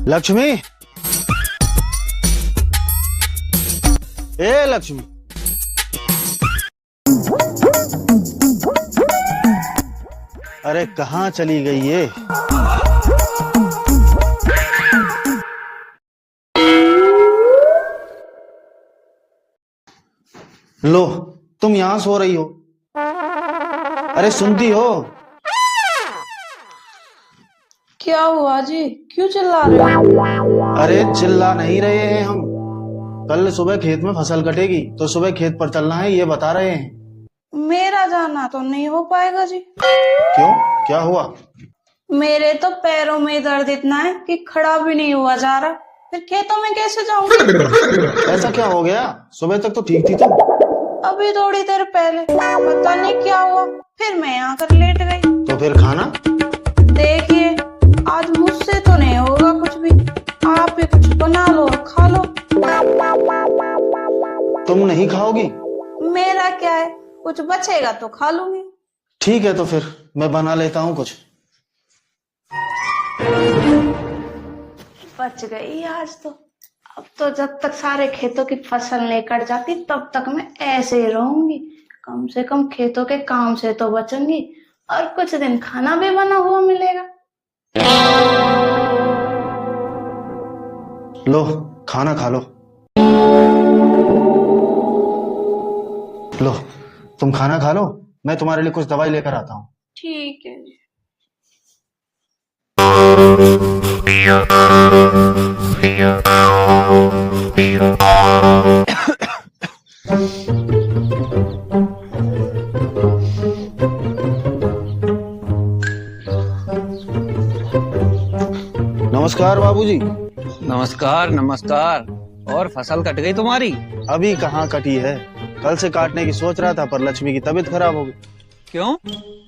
लक्ष्मी, ए लक्ष्मी, अरे कहाँ चली गई ये? लो, तुम यहां सो रही हो। अरे सुनती हो? क्या हुआ जी, क्यों चिल्ला रहे हो? अरे चिल्ला नहीं रहे हैं हम। कल सुबह खेत में फसल कटेगी तो सुबह खेत पर चलना है, ये बता रहे हैं। मेरा जाना तो नहीं हो पाएगा जी। क्यों, क्या हुआ? मेरे तो पैरों में दर्द इतना है कि खड़ा भी नहीं हुआ जा रहा, फिर खेतों में कैसे जाऊंगी? ऐसा क्या हो गया? सुबह तक तो ठीक थी तुम। अभी थोड़ी देर पहले पता नहीं क्या हुआ, फिर मैं यहाँ कर लेट गई। तो फिर खाना? देखिए, आज मुझसे तो नहीं होगा कुछ भी, आप ही कुछ बना लो और खा लो। तुम नहीं खाओगी? मेरा क्या है, कुछ बचेगा तो खा लूंगी। ठीक है, तो फिर मैं बना लेता हूँ कुछ। बच गई आज तो। अब तो जब तक सारे खेतों की फसल नहीं कट जाती तब तक मैं ऐसे ही रहूंगी। कम से कम खेतों के काम से तो बचूंगी और कुछ दिन खाना भी बना हुआ मिलेगा। लो, खाना खा लो। लो, तुम खाना खा लो, मैं तुम्हारे लिए कुछ दवाई लेकर आता हूँ। ठीक है जी। नमस्कार बाबूजी। नमस्कार नमस्कार। और फसल कट गई तुम्हारी? अभी कहाँ कटी है, कल से काटने की सोच रहा था पर लक्ष्मी की तबीयत खराब हो गई। क्यों,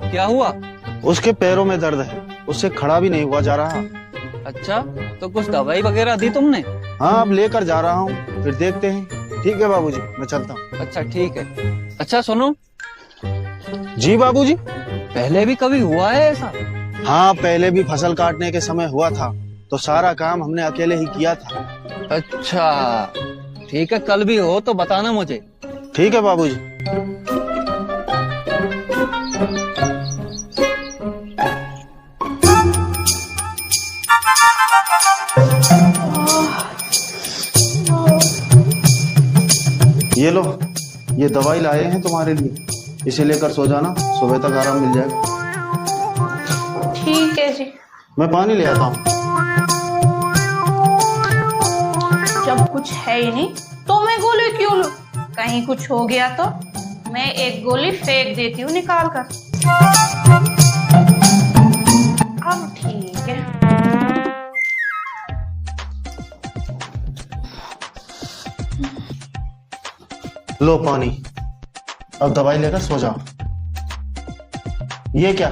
क्या हुआ? उसके पैरों में दर्द है, उससे खड़ा भी नहीं हुआ जा रहा। अच्छा, तो कुछ दवाई वगैरह दी तुमने? हाँ, अब लेकर जा रहा हूँ, फिर देखते हैं। ठीक है बाबूजी, मैं चलता हूँ। अच्छा ठीक है। अच्छा सुनो। जी बाबूजी। पहले भी कभी हुआ है ऐसा? हाँ, पहले भी फसल काटने के समय हुआ था, तो सारा काम हमने अकेले ही किया था। अच्छा ठीक है, कल भी हो तो बताना मुझे। ठीक है बाबूजी। ये लो, ये दवाई लाए हैं तुम्हारे लिए, इसे लेकर सो जाना, सुबह तक आराम मिल जाएगा। ठीक है जी। मैं पानी ले आता हूँ। जब कुछ है ही नहीं तो मैं गोली क्यों लूं? कहीं कुछ हो गया तो मैं एक गोली फेंक देती हूँ निकाल कर। अब ठीक है। लो पानी, अब दवाई लेकर सो जाओ। ये क्या,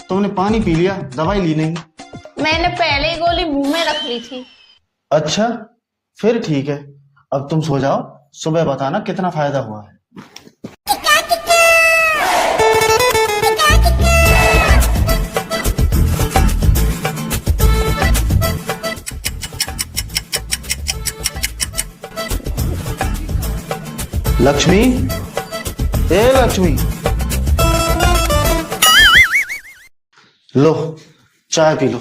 तुमने पानी पी लिया, दवाई ली नहीं? मैंने पहले ही गोली मुंह में रख ली थी। अच्छा, फिर ठीक है, अब तुम सो जाओ, सुबह बताना कितना फायदा हुआ है। लक्ष्मी, ए लक्ष्मी, लो चाय पी लो।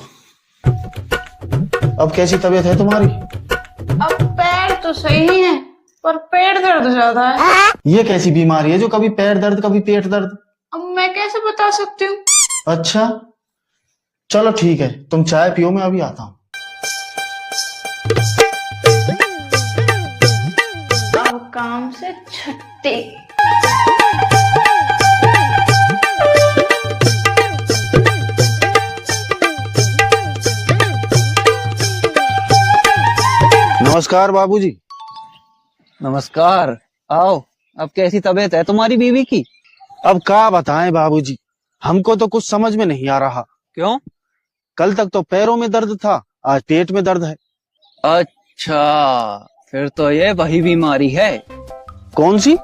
अब कैसी तबीयत है तुम्हारी? अब पैर तो सही है पर पेट दर्द ज्यादा है। ये कैसी बीमारी है जो कभी पैर दर्द कभी पेट दर्द? अब मैं कैसे बता सकती हूँ? अच्छा चलो ठीक है, तुम चाय पियो, मैं अभी आता हूँ। अब काम से छुट्टी। नमस्कार बाबूजी। नमस्कार, आओ। अब कैसी तबीयत है तुम्हारी बीवी की? अब क्या बताएं बाबूजी, हमको तो कुछ समझ में नहीं आ रहा। क्यों? कल तक तो पैरों में दर्द था, आज पेट में दर्द है। अच्छा, फिर तो ये वही बीमारी है। कौन सी?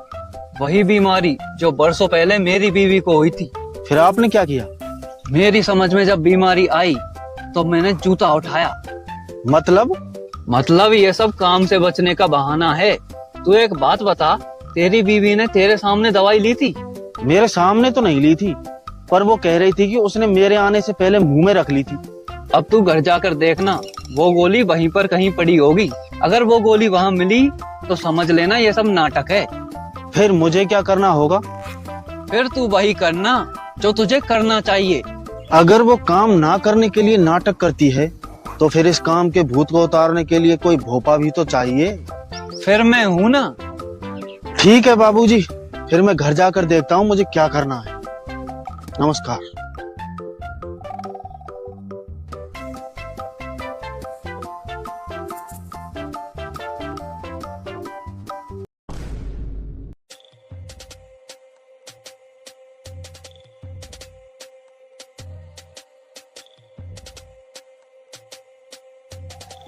वही बीमारी जो बरसों पहले मेरी बीवी को हुई थी। फिर आपने क्या किया? मेरी समझ में जब बीमारी आई तो मैंने जूता उठाया। मतलब ये सब काम से बचने का बहाना है। तू एक बात बता, तेरी बीवी ने तेरे सामने दवाई ली थी? मेरे सामने तो नहीं ली थी, पर वो कह रही थी कि उसने मेरे आने से पहले मुंह में रख ली थी। अब तू घर जाकर देखना, वो गोली वहीं पर कहीं पड़ी होगी। अगर वो गोली वहाँ मिली तो समझ लेना ये सब नाटक है। फिर मुझे क्या करना होगा? फिर तू वही करना जो तुझे करना चाहिए। अगर वो काम ना करने के लिए नाटक करती है तो फिर इस काम के भूत को उतारने के लिए कोई भोपा भी तो चाहिए। फिर मैं हूँ ना। ठीक है बाबूजी, फिर मैं घर जाकर देखता हूँ मुझे क्या करना है। नमस्कार।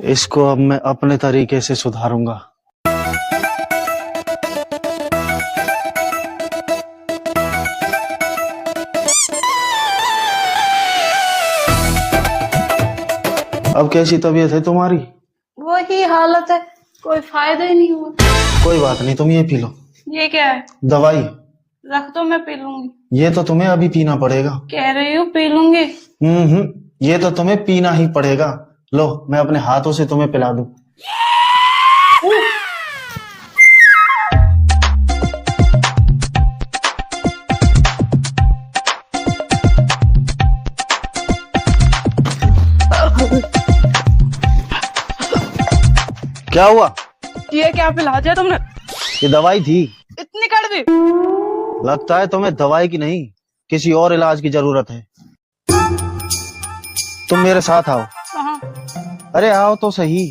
इसको अब मैं अपने तरीके से सुधारूंगा। अब कैसी तबीयत है तुम्हारी? वही हालत है, कोई फायदा ही नहीं हुआ। कोई बात नहीं, तुम ये पी लो। ये क्या है? दवाई। रख दो, मैं पी लूंगी। ये तो तुम्हें अभी पीना पड़ेगा। कह रही हूँ पी लूंगी। ये तो तुम्हें पीना ही पड़ेगा। लो, मैं अपने हाथों से तुम्हें पिला दूं। क्या हुआ? ये क्या पिला दिया तुमने? ये दवाई थी। इतनी कड़वी? लगता है तुम्हें दवाई की नहीं, किसी और इलाज की जरूरत है। तुम मेरे साथ आओ। कहाँ? अरे आओ तो सही।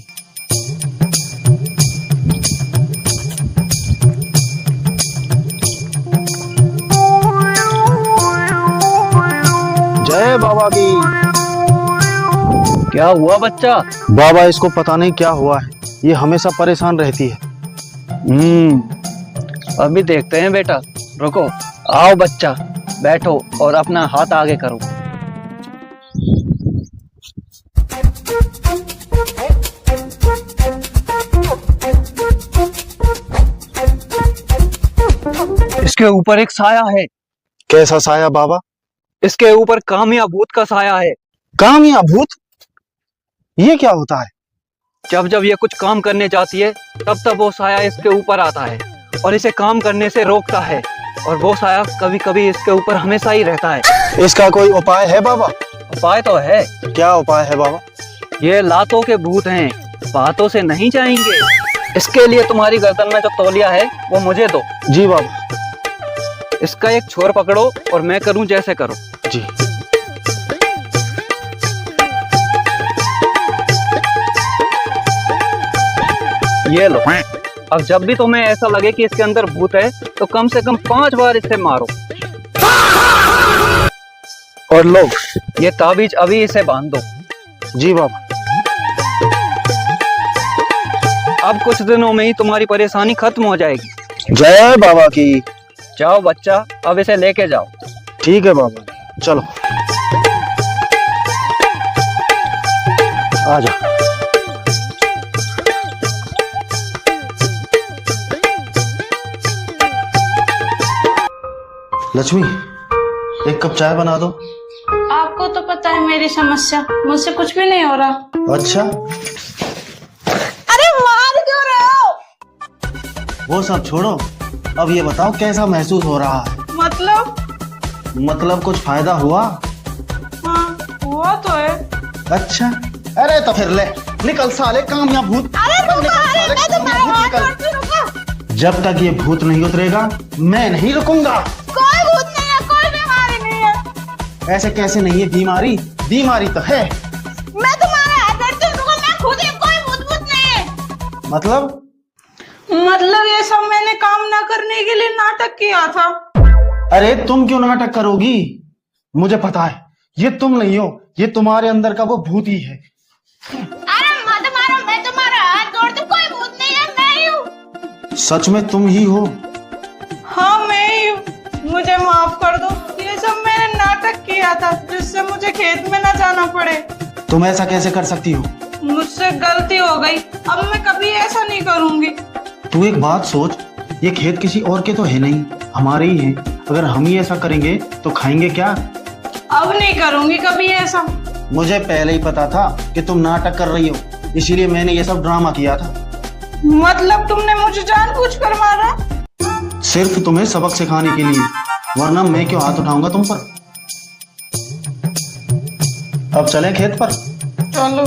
जय बाबा की। क्या हुआ बच्चा? बाबा, इसको पता नहीं क्या हुआ है, ये हमेशा परेशान रहती है। अभी देखते हैं बेटा, रुको। आओ बच्चा, बैठो और अपना हाथ आगे करो। इसके ऊपर एक साया है। कैसा साया बाबा? इसके ऊपर कामया भूत का साया है। कामया भूत? ये क्या होता है? जब जब ये कुछ काम करने जाती है तब तब वो साया इसके ऊपर आता है और इसे काम करने से रोकता है, और वो साया कभी कभी इसके ऊपर हमेशा ही रहता है। इसका कोई उपाय है बाबा? उपाय तो है। क्या उपाय है बाबा? ये लातों के भूत हैं, बातों से नहीं जाएंगे। इसके लिए तुम्हारी गर्दन में जो तौलिया है वो मुझे दो। जी बाबा। इसका एक छोर पकड़ो और मैं करूं जैसे करो। जी। ये लो। अब जब भी तुम्हें ऐसा लगे कि इसके अंदर भूत है तो कम से कम 5 बार इसे मारो। और लो, ये ताबीज अभी इसे बांध दो। जी बाबा। अब कुछ दिनों में ही तुम्हारी परेशानी खत्म हो जाएगी। जय बाबा की। जाओ बच्चा, अब इसे लेके जाओ। ठीक है बाबा, चलो आ जा। लक्ष्मी, एक कप चाय बना दो। आपको तो पता है मेरी समस्या, मुझसे कुछ भी नहीं हो रहा। अच्छा, अरे मार क्यों रहे हो? वो सब छोड़ो, अब ये बताओ कैसा महसूस हो रहा है? मतलब कुछ फायदा हुआ? हाँ, हुआ तो है। अच्छा, अरे तो फिर ले निकल साले कामया भूत। जब तक ये भूत नहीं उतरेगा मैं नहीं रुकूंगा। कोई भूत नहीं है, कोई बीमारी नहीं है। ऐसे कैसे नहीं है? बीमारी बीमारी तो है। मैं तुम्हारा मैं खुद ही, कोई भूत नहीं है। मतलब ये सब मैंने काम ना करने के लिए नाटक किया था। अरे तुम क्यों नाटक करोगी? मुझे पता है ये तुम नहीं हो, ये तुम्हारे अंदर का वो भूत ही है। अरे मत मारो, मैं तुम्हारा हाथ जोड़ती हूँ, कोई भूत नहीं है, मैं सच में तुम ही हो? हाँ मैं ही हूँ। मुझे माफ कर दो, ये सब मैंने नाटक किया था जिससे मुझे खेत में ना जाना पड़े। तुम ऐसा कैसे कर सकती हो? मुझसे गलती हो गई, अब मैं कभी ऐसा नहीं करूँगी। तू एक बात सोच, ये खेत किसी और के तो है नहीं, हमारे ही हैं। अगर हम ही ऐसा करेंगे तो खाएंगे क्या? अब नहीं करूँगी कभी ऐसा। मुझे पहले ही पता था कि तुम नाटक कर रही हो, इसीलिए मैंने ये सब ड्रामा किया था। मतलब तुमने मुझे जानबूझकर मारा? सिर्फ तुम्हें सबक सिखाने के लिए, वरना मैं क्यों हाथ उठाऊंगा तुम पर। अब चलें खेत पर। चलो।